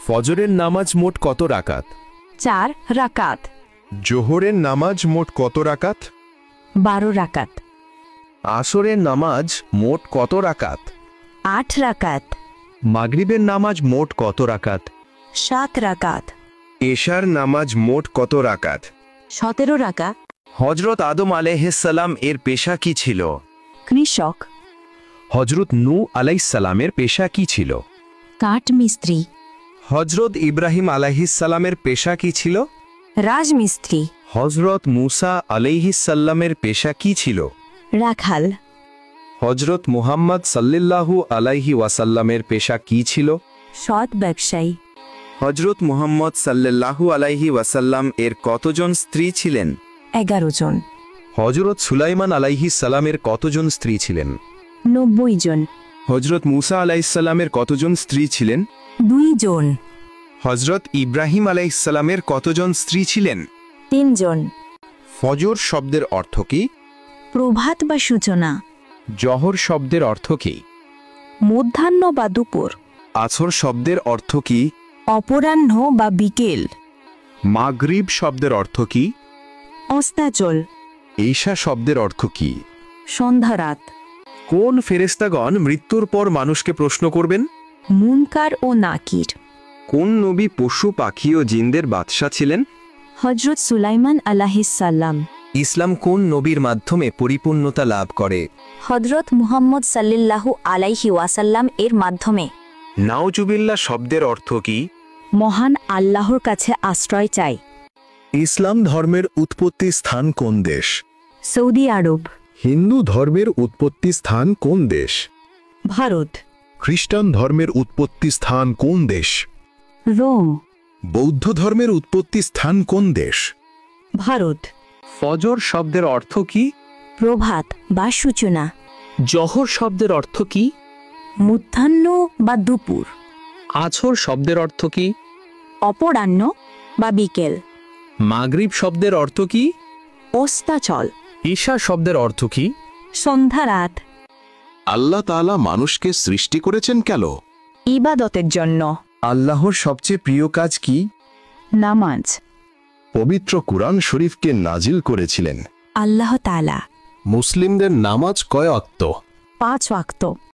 ফজরের নামাজ মোট কত রাকাত? 4 রাকাত। জোহরের নামাজ মোট কত রাকাত? 12 রাকাত। আসরের নামাজ মোট কত রাকাত? 8 রাকাত। মাগরিবের নামাজ মোট কত রাকাত? 7 রাকাত। এশার নামাজ মোট কত রাকাত? 17 রাকাত। হজরত আদম আলাইহিসসালাম এর পেশা কি ছিল? কৃষক। হজরত নূহ আলাইহিসসালামের পেশা কি ছিল? কাঠ মিস্ত্রি। হজরত ইব্রাহিম আলাইহিসসালামের পেশা কি ছিল? রাজমিস্ত্রি। হজরত মুসা আলাইহিসসালামের পেশা কি ছিল? রাখাল। হজরত মুহাম্মদ সাল্লাল্লাহু আলাইহি ওয়াসাল্লামের পেশা কি ছিল? সৎ ব্যবসায়ী। হজরত মুহাম্মদ সাল্লাল্লাহু আলাইহি ওয়াসাল্লাম এর কতজন স্ত্রী ছিলেন? 11 জন। হজরত সুলাইমান আলাইহিসসালামের কতজন স্ত্রী ছিলেন? 90 জন। হজরত মুসা আলাইহিসসালামের কতজন স্ত্রী ছিলেন? 2 জন। হজরত ইব্রাহিম আলাইহিসসালামের কতজন স্ত্রী ছিলেন? 3 জন। ফজর শব্দের অর্থ কি? প্রভাত বা সূচনা। জহর শব্দের অর্থ কি? মধ্যাহ্ন বা দুপুর। আসর শব্দের অর্থ কি? অপরাহ্ন বা বিকেল। মাগরিব শব্দের অর্থ কি? অস্তাচল। ঈশা শব্দের অর্থ কি? সন্ধ্যারাত। কোন ফেরেশতাগণ মৃত্যুর পর মানুষকে প্রশ্ন করবেন? মুনকার ও নাকির। কোন নবী পশু পাখি ও জিনদের বাদশা ছিলেন? হজরত সুলাইমান আলাইহিসসালাম। ইসলাম কোন নবীর মাধ্যমে পরিপূর্ণতা লাভ করে? হজরত মুহাম্মদ সাল্লাল্লাহু আলাইহি ওয়াসাল্লাম এর মাধ্যমে। নাউজুবিল্লাহ শব্দের অর্থ কি? মহান আল্লাহর কাছে আশ্রয় চাই। ইসলাম ধর্মের উৎপত্তি স্থান কোন দেশ? সৌদি আরব। হিন্দু ধর্মের উৎপত্তি স্থান কোন দেশ? ভারত। খ্রিস্টান ধর্মের উৎপত্তি স্থান কোন দেশ? রোম। বৌদ্ধ ধর্মের উৎপত্তি স্থান কোন দেশ? ভারত। ফজর শব্দের অর্থ কি? প্রভাত বা সূচনা। জহর শব্দের অর্থ কি? মধ্যাহ্ন বা দুপুর। আছর শব্দের অর্থ কি? অপরাহ্ন বা বিকেল। মাগরিব শব্দের অর্থ কি? অস্তাচল। ঈশা শব্দের অর্থ কি? সন্ধ্যারাত। আল্লাহ তাআলা মানুষকে সৃষ্টি করেছেন কেন? ইবাদতের জন্য। আল্লাহর সবচেয়ে প্রিয় কাজ কি? নামাজ। পবিত্র কুরআন শরীফকে নাজিল করেছিলেন? আল্লাহ তাআলা। মুসলিমদের নামাজ কয় ওয়াক্ত? 5 ওয়াক্ত।